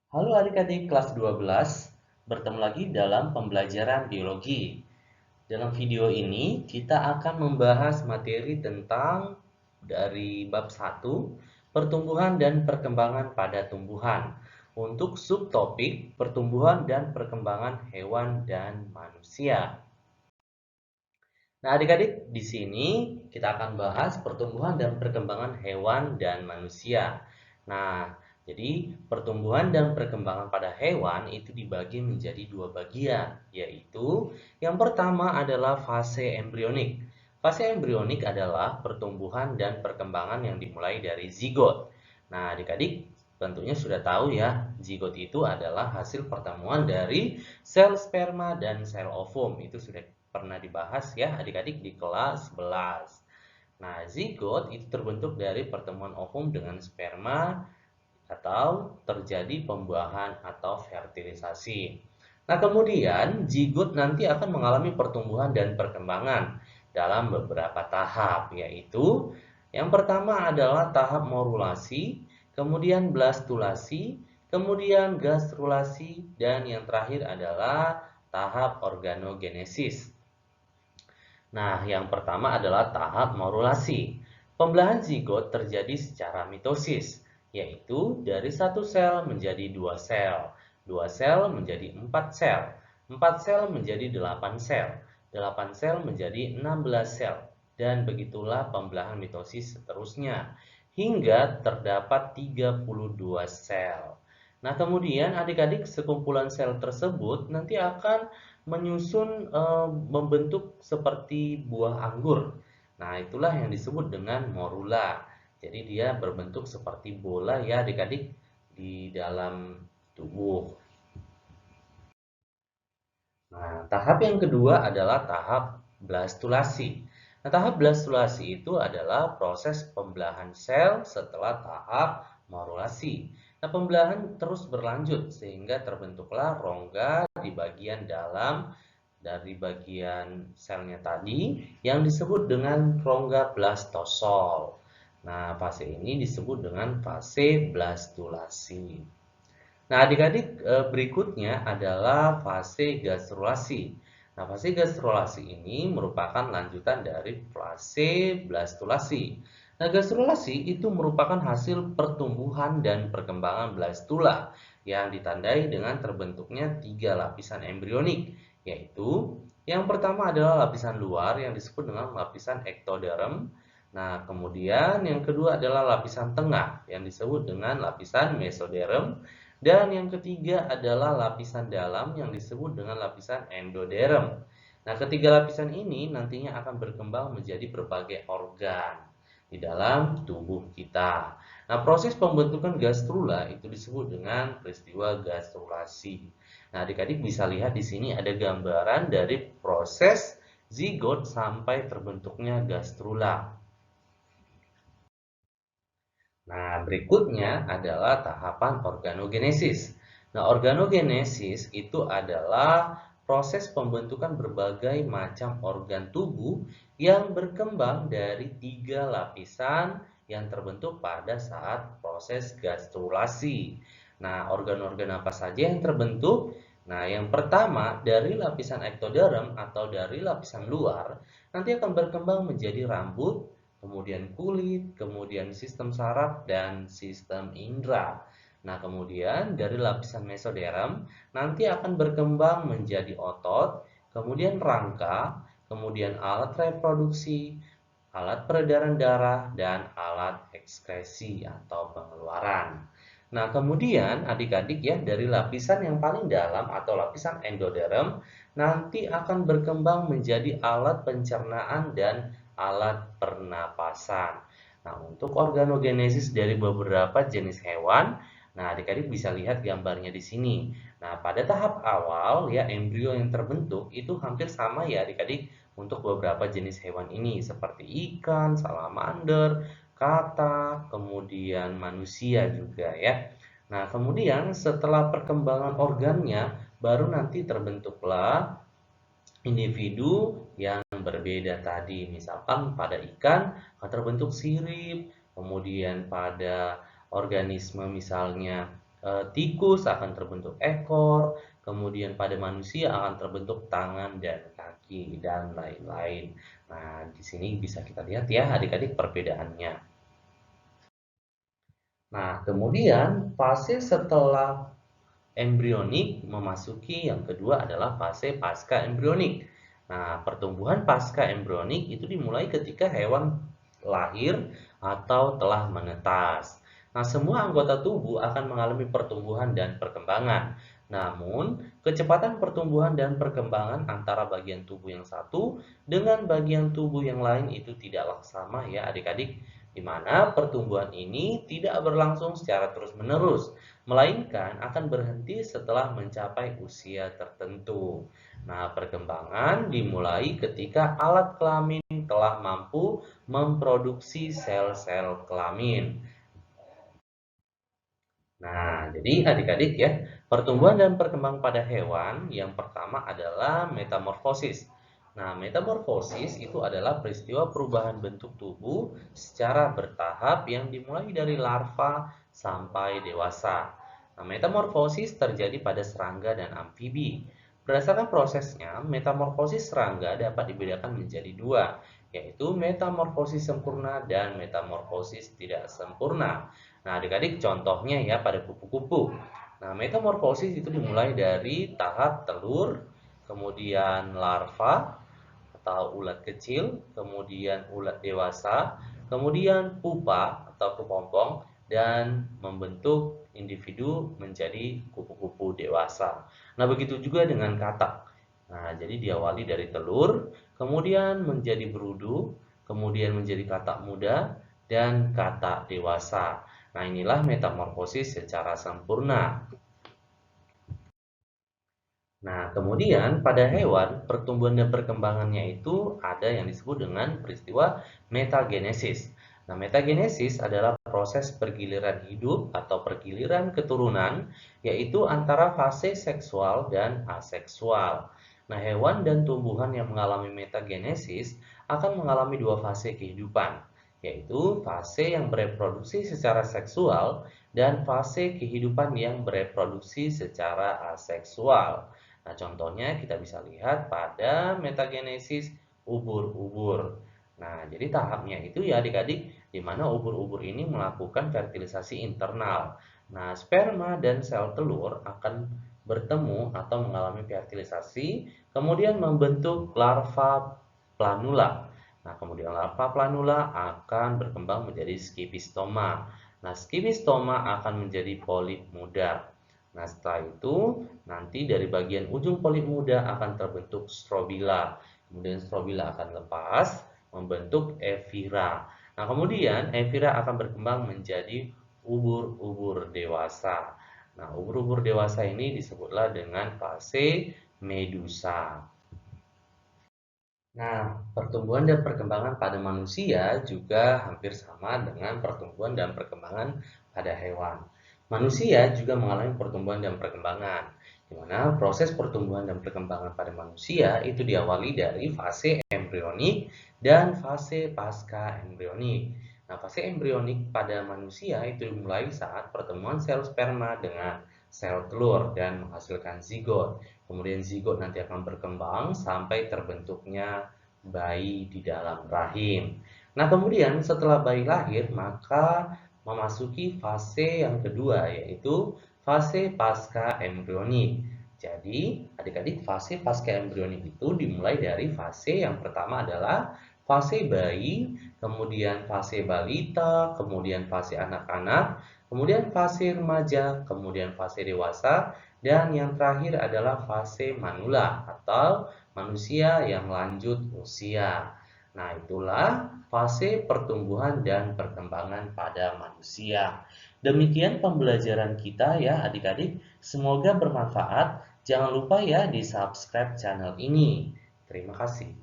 Halo adik-adik kelas 12, bertemu lagi dalam pembelajaran biologi. Dalam video ini, kita akan membahas materi tentang dari bab 1, pertumbuhan dan perkembangan pada tumbuhan. Untuk subtopik, pertumbuhan dan perkembangan hewan dan manusia. Nah, adik-adik, di sini kita akan bahas pertumbuhan dan perkembangan hewan dan manusia. Nah, jadi pertumbuhan dan perkembangan pada hewan itu dibagi menjadi dua bagian, yaitu yang pertama adalah fase embrionik. Fase embrionik adalah pertumbuhan dan perkembangan yang dimulai dari zigot. Nah, adik-adik tentunya sudah tahu ya, zigot itu adalah hasil pertemuan dari sel sperma dan sel ovum. Itu sudah pernah dibahas ya adik-adik di kelas 11. Nah, zigot itu terbentuk dari pertemuan ovum dengan sperma atau terjadi pembuahan atau fertilisasi. Nah, kemudian zigot nanti akan mengalami pertumbuhan dan perkembangan dalam beberapa tahap, yaitu yang pertama adalah tahap morulasi, kemudian blastulasi, kemudian gastrulasi, dan yang terakhir adalah tahap organogenesis. Nah, yang pertama adalah tahap morulasi. Pembelahan zigot terjadi secara mitosis, yaitu dari satu sel menjadi dua sel menjadi empat sel menjadi 8 sel, 8 sel menjadi 16 sel, dan begitulah pembelahan mitosis seterusnya, hingga terdapat 32 sel. Nah, kemudian adik-adik sekumpulan sel tersebut nanti akan menyusun membentuk seperti buah anggur. Nah, itulah yang disebut dengan morula. Jadi dia berbentuk seperti bola ya adik-adik di dalam tubuh. Nah, tahap yang kedua adalah tahap blastulasi. Nah, tahap blastulasi itu adalah proses pembelahan sel setelah tahap morulasi. Nah, pembelahan terus berlanjut sehingga terbentuklah rongga di bagian dalam dari bagian selnya tadi yang disebut dengan rongga blastosol. Nah, fase ini disebut dengan fase blastulasi. Nah, adik-adik, berikutnya adalah fase gastrulasi. Nah, fase gastrulasi ini merupakan lanjutan dari fase blastulasi. Nah, gastrulasi itu merupakan hasil pertumbuhan dan perkembangan blastula yang ditandai dengan terbentuknya 3 lapisan embrionik, yaitu yang pertama adalah lapisan luar yang disebut dengan lapisan ektoderm. Nah, kemudian yang kedua adalah lapisan tengah yang disebut dengan lapisan mesoderm. Dan yang ketiga adalah lapisan dalam yang disebut dengan lapisan endoderm. Nah, ketiga lapisan ini nantinya akan berkembang menjadi berbagai organ di dalam tubuh kita. Nah, proses pembentukan gastrula itu disebut dengan peristiwa gastrulasi. Nah, adik-adik bisa lihat di sini ada gambaran dari proses zigot sampai terbentuknya gastrula. Nah, berikutnya adalah tahapan organogenesis. Nah, organogenesis itu adalah proses pembentukan berbagai macam organ tubuh yang berkembang dari 3 lapisan yang terbentuk pada saat proses gastrulasi. Nah, organ-organ apa saja yang terbentuk? Nah, yang pertama dari lapisan ektoderm atau dari lapisan luar nanti akan berkembang menjadi rambut, kemudian kulit, kemudian sistem saraf, dan sistem indera. Nah, kemudian dari lapisan mesoderm nanti akan berkembang menjadi otot, kemudian rangka, kemudian alat reproduksi, alat peredaran darah, dan alat ekskresi atau pengeluaran. Nah, kemudian adik-adik ya, dari lapisan yang paling dalam atau lapisan endoderm nanti akan berkembang menjadi alat pencernaan dan alat pernapasan. Nah, untuk organogenesis dari beberapa jenis hewan, nah adik-adik bisa lihat gambarnya di sini. Nah, pada tahap awal ya embrio yang terbentuk itu hampir sama ya adik-adik untuk beberapa jenis hewan ini seperti ikan, salamander, katak, kemudian manusia juga ya. Nah, kemudian setelah perkembangan organnya baru nanti terbentuklah individu yang berbeda tadi. Misalkan pada ikan terbentuk sirip, kemudian pada organisme misalnya tikus akan terbentuk ekor, kemudian pada manusia akan terbentuk tangan dan kaki, dan lain-lain. Nah, di sini bisa kita lihat ya adik-adik perbedaannya. Nah, kemudian fase setelah embrionik memasuki yang kedua adalah fase pasca embrionik. Nah, pertumbuhan pasca embrionik itu dimulai ketika hewan lahir atau telah menetas. Nah, semua anggota tubuh akan mengalami pertumbuhan dan perkembangan. Namun, kecepatan pertumbuhan dan perkembangan antara bagian tubuh yang satu dengan bagian tubuh yang lain itu tidaklah sama ya adik-adik, di mana pertumbuhan ini tidak berlangsung secara terus-menerus, melainkan akan berhenti setelah mencapai usia tertentu. Nah, perkembangan dimulai ketika alat kelamin telah mampu memproduksi sel-sel kelamin. Nah, jadi adik-adik ya, pertumbuhan dan perkembangan pada hewan yang pertama adalah metamorfosis. Nah, metamorfosis itu adalah peristiwa perubahan bentuk tubuh secara bertahap yang dimulai dari larva sampai dewasa. Nah, metamorfosis terjadi pada serangga dan amfibi. Berdasarkan prosesnya, metamorfosis serangga dapat dibedakan menjadi dua, yaitu metamorfosis sempurna dan metamorfosis tidak sempurna. Nah, adik-adik contohnya ya pada kupu-kupu. Nah, metamorfosis itu dimulai dari tahap telur, kemudian larva atau ulat kecil, kemudian ulat dewasa, kemudian pupa atau kepompong, dan membentuk individu menjadi kupu-kupu dewasa. Nah, begitu juga dengan katak. Nah, jadi diawali dari telur, kemudian menjadi berudu, kemudian menjadi katak muda, dan katak dewasa. Nah, inilah metamorfosis secara sempurna. Nah, kemudian pada hewan, pertumbuhan dan perkembangannya itu ada yang disebut dengan peristiwa metagenesis. Nah, metagenesis adalah proses pergiliran hidup atau pergiliran keturunan, yaitu antara fase seksual dan aseksual. Nah, hewan dan tumbuhan yang mengalami metagenesis akan mengalami dua fase kehidupan, yaitu fase yang bereproduksi secara seksual dan fase kehidupan yang bereproduksi secara aseksual. Nah, contohnya kita bisa lihat pada metagenesis ubur-ubur. Nah, jadi tahapnya itu ya adik-adik, di mana ubur-ubur ini melakukan fertilisasi internal. Nah, sperma dan sel telur akan bertemu atau mengalami fertilisasi, kemudian membentuk larva planula. Nah, kemudian larva planula akan berkembang menjadi skipistoma. Nah, skipistoma akan menjadi polip muda. Nah, setelah itu nanti dari bagian ujung polip muda akan terbentuk strobila. Kemudian strobila akan lepas membentuk evira. Nah, kemudian evira akan berkembang menjadi ubur-ubur dewasa. Nah, ubur-ubur dewasa ini disebutlah dengan fase medusa. Nah, pertumbuhan dan perkembangan pada manusia juga hampir sama dengan pertumbuhan dan perkembangan pada hewan. Manusia juga mengalami pertumbuhan dan perkembangan, di mana proses pertumbuhan dan perkembangan pada manusia itu diawali dari fase embrionik dan fase pasca embrionik. Nah, fase embrionik pada manusia itu dimulai saat pertemuan sel sperma dengan sel telur dan menghasilkan zigot. Kemudian zigot nanti akan berkembang sampai terbentuknya bayi di dalam rahim. Nah, kemudian setelah bayi lahir, maka memasuki fase yang kedua, yaitu fase pasca embrionik. Jadi, adik-adik, fase pasca embrionik itu dimulai dari fase yang pertama adalah fase bayi, kemudian fase balita, kemudian fase anak-anak, kemudian fase remaja, kemudian fase dewasa, dan yang terakhir adalah fase manula atau manusia yang lanjut usia. Nah, itulah fase pertumbuhan dan perkembangan pada manusia. Demikian pembelajaran kita ya adik-adik. Semoga bermanfaat. Jangan lupa ya di subscribe channel ini. Terima kasih.